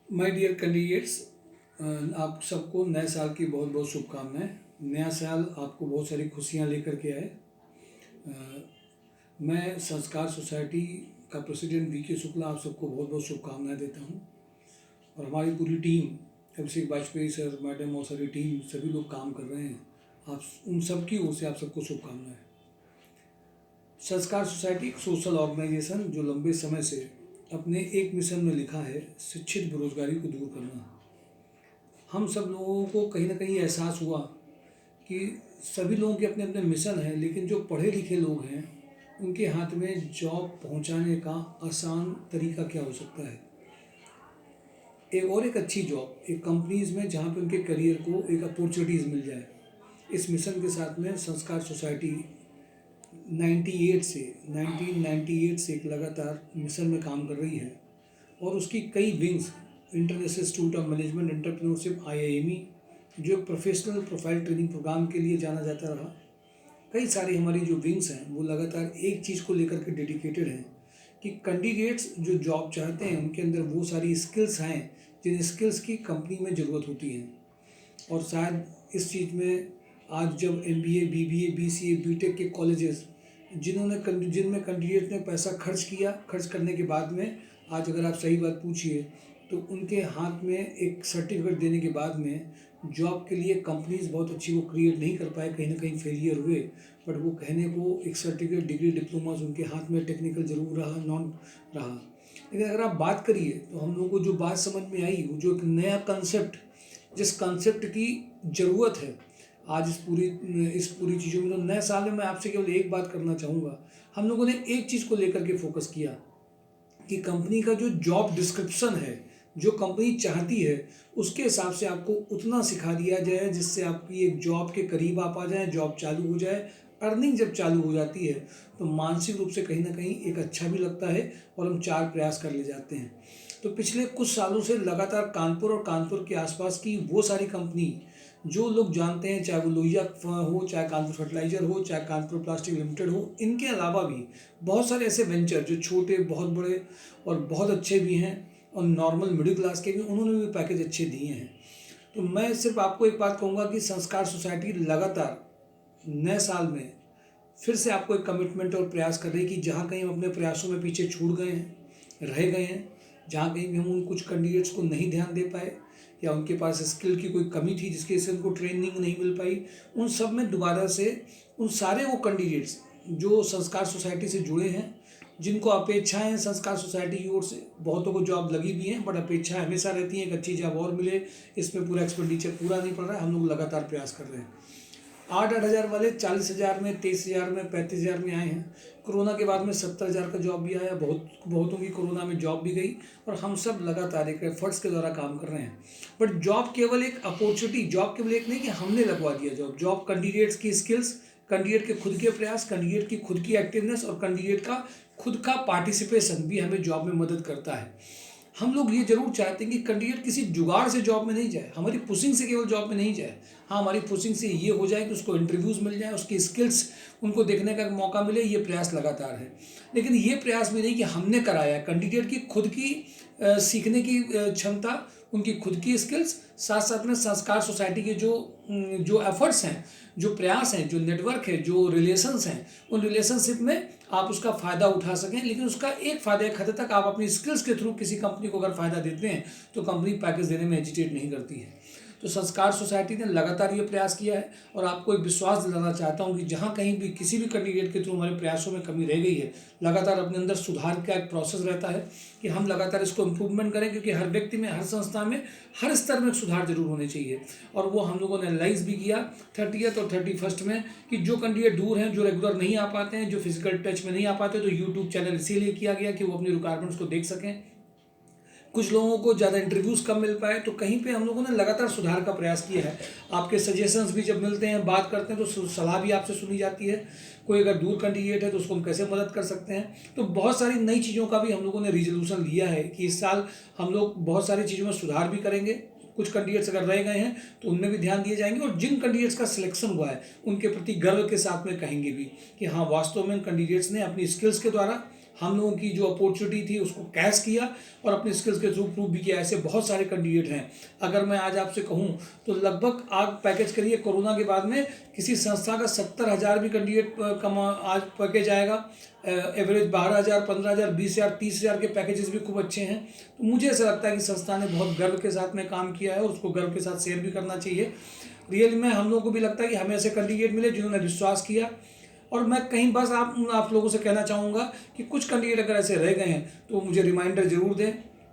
My dear candidates, आप सबको नए साल की बहुत बहुत शुभकामनाएं। नया साल आपको बहुत सारी खुशियां लेकर के आए। मैं संस्कार सोसाइटी का प्रेसिडेंट वी.के. शुक्ला आप सबको बहुत बहुत शुभकामनाएं देता हूं। और हमारी पूरी टीम, अभिषेक वाजपेयी सर, मैडम और सारी टीम, सभी लोग काम कर रहे हैं। आप उन सब की ओर से आप सबको शुभकामनाएं। संस्कार सोसाइटी एक सोशल ऑर्गेनाइजेशन जो लंबे समय से अपने एक मिशन में लिखा है, शिक्षित बेरोजगारी को दूर करना। हम सब लोगों को कहीं ना कहीं एहसास हुआ कि सभी लोगों के अपने अपने मिशन हैं, लेकिन जो पढ़े लिखे लोग हैं उनके हाथ में जॉब पहुंचाने का आसान तरीका क्या हो सकता है। एक अच्छी जॉब एक कंपनीज में जहां पे उनके करियर को एक अपॉर्चुनिटीज़ मिल जाए। इस मिशन के साथ में संस्कार सोसाइटी 1998 से एक लगातार मिशन में काम कर रही है। और उसकी कई wings, international institute of management entrepreneurship IIME, जो एक प्रोफेशनल प्रोफाइल ट्रेनिंग प्रोग्राम के लिए जाना जाता रहा। कई सारी हमारी जो विंग्स हैं वो लगातार एक चीज़ को लेकर के डेडिकेटेड हैं कि कैंडिडेट्स जो जॉब चाहते हैं उनके अंदर वो सारी स्किल्स हैं जिन स्किल्स की कंपनी में ज़रूरत होती है। और शायद इस चीज़ में आज जब MBA, BBA, BCA, BTech के कॉलेजेस जिनमें कैंडिडेट ने पैसा खर्च किया, खर्च करने के बाद में आज अगर आप सही बात पूछिए तो उनके हाथ में एक सर्टिफिकेट देने के बाद में जॉब के लिए कंपनीज बहुत अच्छी वो क्रिएट नहीं कर पाए, कहीं ना कहीं फेलियर हुए। बट वो कहने को एक सर्टिफिकेट, डिग्री, डिप्लोमास उनके हाथ में टेक्निकल जरूर रहा, नॉन रहा। लेकिन अगर आप बात करिए तो हम लोगों को जो बात समझ में आई, वो जो एक नया कंसेप्ट, जिस कंसेप्ट की ज़रूरत है आज इस पूरी चीज़ों में, तो नए साल में मैं आपसे केवल एक बात करना चाहूँगा। हम लोगों ने एक चीज़ को लेकर के फोकस किया कि कंपनी का जो जॉब डिस्क्रिप्शन है, जो कंपनी चाहती है, उसके हिसाब से आपको उतना सिखा दिया जाए जिससे आपकी एक जॉब के करीब आप आ जाए, जॉब चालू हो जाए। अर्निंग जब चालू हो जाती है तो मानसिक रूप से कहीं ना कहीं एक अच्छा भी लगता है और हम चार प्रयास कर ले जाते हैं। तो पिछले कुछ सालों से लगातार कानपुर और कानपुर के आसपास की वो सारी कंपनी जो लोग जानते हैं, चाहे वो लोहिया हो, चाहे कानपुर फर्टिलाइजर हो, चाहे कानपुर प्लास्टिक लिमिटेड हो, इनके अलावा भी बहुत सारे ऐसे वेंचर जो छोटे, बहुत बड़े और बहुत अच्छे भी हैं और नॉर्मल मिडिल क्लास के भी, उन्होंने भी पैकेज अच्छे दिए हैं। तो मैं सिर्फ आपको एक बात कहूँगा कि संस्कार सोसाइटी लगातार नए साल में फिर से आपको एक कमिटमेंट और प्रयास कर रही है कि जहाँ कहीं हम अपने प्रयासों में पीछे छूट गए हैं, रह गए हैं, जहाँ कहीं भी हम उन कुछ कैंडिडेट्स को नहीं ध्यान दे पाए या उनके पास स्किल की कोई कमी थी जिसकी वजह से उनको ट्रेनिंग नहीं मिल पाई, उन सब में दोबारा से उन सारे वो कैंडिडेट्स जो संस्कार सोसाइटी से जुड़े हैं, जिनको अपेक्षाएं हैं संस्कार सोसाइटी की ओर से, बहुतों को जॉब लगी भी हैं बट अपेक्षाएं हमेशा रहती हैं एक अच्छी जॉब और मिले, इसमें पूरा एक्सपेंडिचर पूरा नहीं पड़ रहा है, हम लोग लगातार प्रयास कर रहे हैं। 8-8 हज़ार वाले 40 हज़ार में, 23 हज़ार में, 35 हज़ार में आए हैं। कोरोना के बाद में 70 हज़ार का जॉब भी आया, बहुतों की कोरोना में जॉब भी गई और हम सब लगातार एक एफर्ट्स के द्वारा काम कर रहे हैं। बट जॉब केवल एक अपॉर्चुनिटी, जॉब केवल एक नहीं कि हमने लगवा दिया जॉब कैंडिडेट्स की स्किल्स, कैंडिडेट के खुद के प्रयास, कैंडिडेट की खुद की एक्टिवनेस और कैंडिडेट का खुद का पार्टिसिपेशन भी हमें जॉब में मदद करता है। हम लोग ये जरूर चाहते हैं कि कैंडिडेट किसी जुगाड़ से जॉब में नहीं जाए, हमारी पुशिंग से केवल जॉब में नहीं जाए। हाँ, हमारी पुशिंग से ये हो जाए कि उसको इंटरव्यूज़ मिल जाए, उसकी स्किल्स उनको देखने का मौका मिले, ये प्रयास लगातार है। लेकिन ये प्रयास भी नहीं कि हमने कराया, कैंडिडेट की खुद की सीखने की क्षमता, उनकी खुद की स्किल्स, साथ साथ में संस्कार सोसाइटी के जो एफर्ट्स हैं, जो प्रयास हैं, जो नेटवर्क है, जो रिलेशंस हैं, उन रिलेशनशिप में आप उसका फ़ायदा उठा सकें। लेकिन उसका एक फ़ायदा, एक हद तक आप अपनी स्किल्स के थ्रू किसी कंपनी को अगर फ़ायदा देते हैं तो कंपनी पैकेज देने में हेजिटेट नहीं करती है। तो संस्कार सोसाइटी ने लगातार ये प्रयास किया है और आपको एक विश्वास दिलाना चाहता हूँ कि जहाँ कहीं भी किसी भी कैंडिडेट के थ्रू हमारे प्रयासों में कमी रह गई है, लगातार अपने अंदर सुधार का एक प्रोसेस रहता है कि हम लगातार इसको इम्प्रूवमेंट करें, क्योंकि हर व्यक्ति में, हर संस्था में, हर स्तर में सुधार जरूर होने चाहिए। और वो हम लोगों ने एनालाइज भी किया 30th और 31st में कि जो कैंडिडेट दूर हैं, जो रेगुलर नहीं आ पाते हैं, जो फिजिकल टच में नहीं आ पाते, तो यूट्यूब चैनल इसीलिए किया गया कि वो अपनी रिक्वायरमेंट्स को देख सकें। कुछ लोगों को ज़्यादा इंटरव्यूज़ कम मिल पाए, तो कहीं पे हम लोगों ने लगातार सुधार का प्रयास किया है। आपके सजेशंस भी जब मिलते हैं, बात करते हैं, तो सलाह भी आपसे सुनी जाती है। कोई अगर दूर कैंडिडेट है तो उसको हम कैसे मदद कर सकते हैं। तो बहुत सारी नई चीज़ों का भी हम लोगों ने रिजोल्यूशन लिया है कि इस साल हम लोग बहुत सारी चीज़ों में सुधार भी करेंगे। कुछ कैंडिडेट्स अगर रह गए हैं तो उनमें भी ध्यान दिए जाएंगे, और जिन कैंडिडेट्स का सिलेक्शन हुआ है उनके प्रति गर्व के साथ में कहेंगे भी कि हाँ, वास्तव में कैंडिडेट्स ने अपनी स्किल्स के द्वारा, हम लोगों की जो अपॉर्चुनिटी थी उसको कैच किया और अपने स्किल्स के थ्रू प्रूव भी किया। ऐसे बहुत सारे कैंडिडेट हैं। अगर मैं आज आपसे कहूँ तो लगभग आप पैकेज करिए, कोरोना के बाद में किसी संस्था का 70,000 भी कैंडिडेट कमा आज पैकेज आएगा। एवरेज 12,000, 15,000, 20,000, 30,000 के पैकेजेस भी खूब अच्छे हैं। तो मुझे ऐसा लगता है कि संस्था ने बहुत गर्व के साथ में काम किया है और उसको गर्व के साथ शेयर भी करना चाहिए। रियल में हम लोगों को भी लगता है कि हमें ऐसे कैंडिडेट मिले जिन्होंने विश्वास किया। और मैं कहीं बस आप लोगों से कहना चाहूँगा कि कुछ कैंडिडेट अगर ऐसे रह गए हैं तो मुझे रिमाइंडर ज़रूर दें।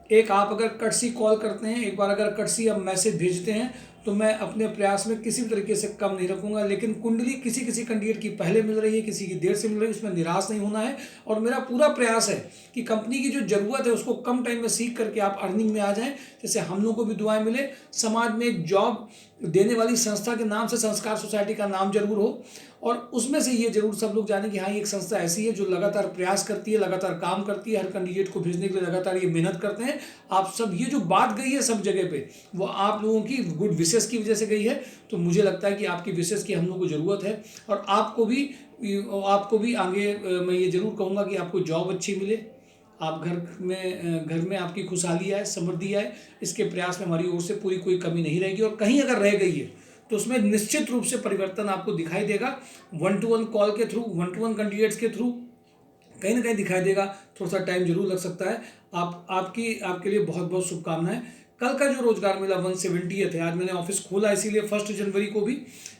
एक आप अगर कटसी कॉल करते हैं, एक बार अगर कटसी आप मैसेज भेजते हैं तो मैं अपने प्रयास में किसी भी तरीके से कम नहीं रखूँगा। लेकिन कुंडली किसी किसी कैंडिडेट की पहले मिल रही है, किसी की देर से मिल रही है, उसमें निराश नहीं होना है। और मेरा पूरा प्रयास है कि कंपनी की जो ज़रूरत है उसको कम टाइम में सीख करके आप अर्निंग में आ जाएं। जैसे हम लोग को भी दुआएं मिले, समाज में एक जॉब देने वाली संस्था के नाम से संस्कार सोसाइटी का नाम जरूर हो और उसमें से ये जरूर सब लोग जाने कि हाँ, ये एक संस्था ऐसी है जो लगातार प्रयास करती है, लगातार काम करती है, हर कैंडिडेट को भेजने के लिए लगातार ये मेहनत करते हैं। आप सब ये जो बात गई है सब जगह पे, वो आप लोगों की गुड विशेस की वजह से गई है। तो मुझे लगता है कि आपकी विशेस की हम लोग को ज़रूरत है और आपको भी आगे मैं ये ज़रूर कहूँगा कि आपको जॉब अच्छी मिले, आप घर में आपकी खुशहाली आए, समृद्धि आए। इसके प्रयास में हमारी ओर से पूरी कोई कमी नहीं रहेगी। और कहीं अगर रह गई है तो उसमें निश्चित रूप से परिवर्तन आपको दिखाई देगा। 1-to-1 कॉल के थ्रू, 1-to-1 कैंडिडेट्स के थ्रू कहीं ना कहीं दिखाई देगा। थोड़ा सा टाइम जरूर लग सकता है। आपके लिए बहुत बहुत शुभकामनाएं। कल का जो रोजगार मेला 170th है, आज मैंने ऑफिस खोला इसीलिए 1 जनवरी को भी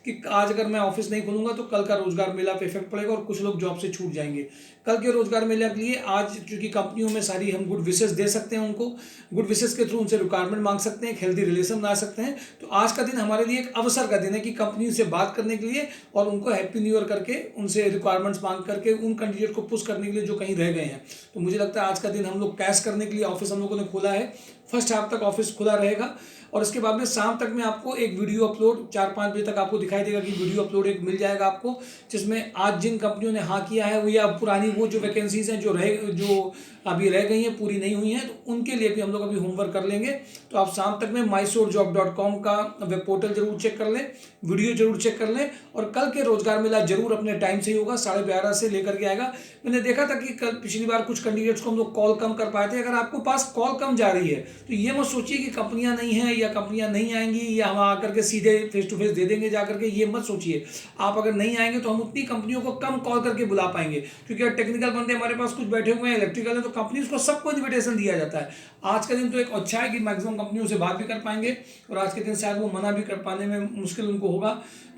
कि आज अगर मैं ऑफिस नहीं खोलूंगा तो कल का रोजगार मेला पे इफेक्ट पड़ेगा और कुछ लोग जॉब से छूट जाएंगे। कल के रोजगार मेले के लिए आज चूंकि कंपनियों में सारी हम गुड विशेस दे सकते हैं, उनको गुड विशेस के थ्रू उनसे रिक्वायरमेंट मांग सकते हैं, हेल्दी रिलेशन बना सकते हैं। तो आज का दिन हमारे लिए एक अवसर का दिन है कि कंपनी से बात करने के लिए और उनको हैप्पी न्यू ईयर करके उनसे रिक्वायरमेंट्स मांग करके उन कैंडिडेट को पुश करने के लिए जो कहीं रह गए हैं। तो मुझे लगता है आज का दिन हम लोग कैश करने के लिए ऑफिस हम लोगों ने खोला है। फर्स्ट हाफ तक ऑफिस खुला रहेगा और इसके बाद में शाम तक में आपको एक वीडियो अपलोड 4-5 बजे तक आपको दिखाई देगा कि वीडियो अपलोड एक मिल जाएगा आपको, जिसमें आज जिन कंपनियों ने हाँ किया है वो या पुरानी वो जो वैकेंसीज हैं जो अभी रह गई हैं, पूरी नहीं हुई हैं, तो उनके लिए भी हम लोग अभी होमवर्क कर लेंगे। तो आप शाम तक में mysourjob.com का वेब पोर्टल जरूर चेक कर लें, वीडियो जरूर चेक कर लें और कल के रोजगार मेला जरूर अपने टाइम से ही होगा, 11:30 से लेकर के आएगा। मैंने देखा था कि कल पिछली बार कुछ कैंडिडेट्स को हम लोग कॉल कम कर पाए थे। अगर आपको पास कॉल कम जा रही है तो ये मत सोचिए कि कंपनियां नहीं हैं या कंपनियां नहीं आएंगी या हम आकर के सीधे फेस टू फेस दे देंगे जाकर के, ये मत सोचिए। आप अगर नहीं आएंगे तो हम उतनी कंपनियों को कम कॉल करके बुला पाएंगे, क्योंकि टेक्निकल बंदे हमारे पास कुछ बैठे हुए हैं, इलेक्ट्रिकल है, तो कंपनीज को सबको इन्विटेशन दिया जाता है। आज का दिन तो एक अच्छा है कि मैक्सिमम कंपनियों से बात भी कर पाएंगे और आज के दिन शायद वो मना भी कर पाने में मुश्किल उनको होगा।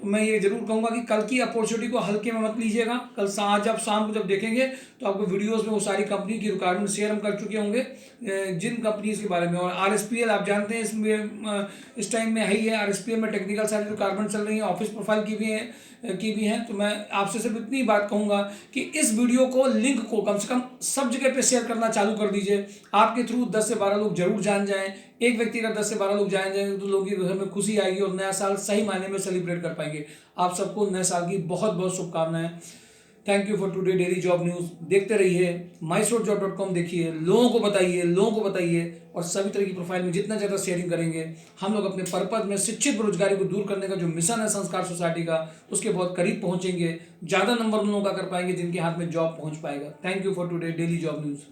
तो मैं ये जरूर कहूँगा कि कल की अपॉर्चुनिटी को हल्के में मत लीजिएगा। कल आज आप शाम को जब देखेंगे तो आपको वीडियोस में वो सारी कंपनी की रिक्वायरमेंट शेयर हम कर चुके होंगे जिन कंपनीज के बारे में। और RSPL आप जानते हैं इसमें इस टाइम में है ही है, RSPL में टेक्निकल सारी रिक्वायरमेंट चल रही है, ऑफिस प्रोफाइल की भी हैं। तो मैं आपसे सिर्फ इतनी बात कहूँगा कि इस वीडियो को, लिंक को कम से कम सब जगह पे शेयर करना चालू कर दीजिए। आपके थ्रू 10 से 12 लोग जरूर जान जाएं। एक व्यक्ति अगर 10 से 12 लोग जान जाएंगे तो लोगों के घर में खुशी आएगी और नया साल सही मायने में सेलिब्रेट कर पाएंगे। आप सबको नए साल की बहुत बहुत शुभकामनाएं। Thank you for today daily job news. देखते रहिए, mysourjob.com देखिए, लोगों को बताइए और सभी तरह की प्रोफाइल में जितना ज़्यादा शेयरिंग करेंगे हम लोग अपने पर्पज में शिक्षित बेरोजगारी को दूर करने का जो मिशन है संस्कार सोसाइटी का, उसके बहुत करीब पहुंचेंगे। ज़्यादा नंबर उन लोगों का कर पाएंगे जिनके हाथ में जॉब पहुंच पाएगा। Thank you for today daily job news.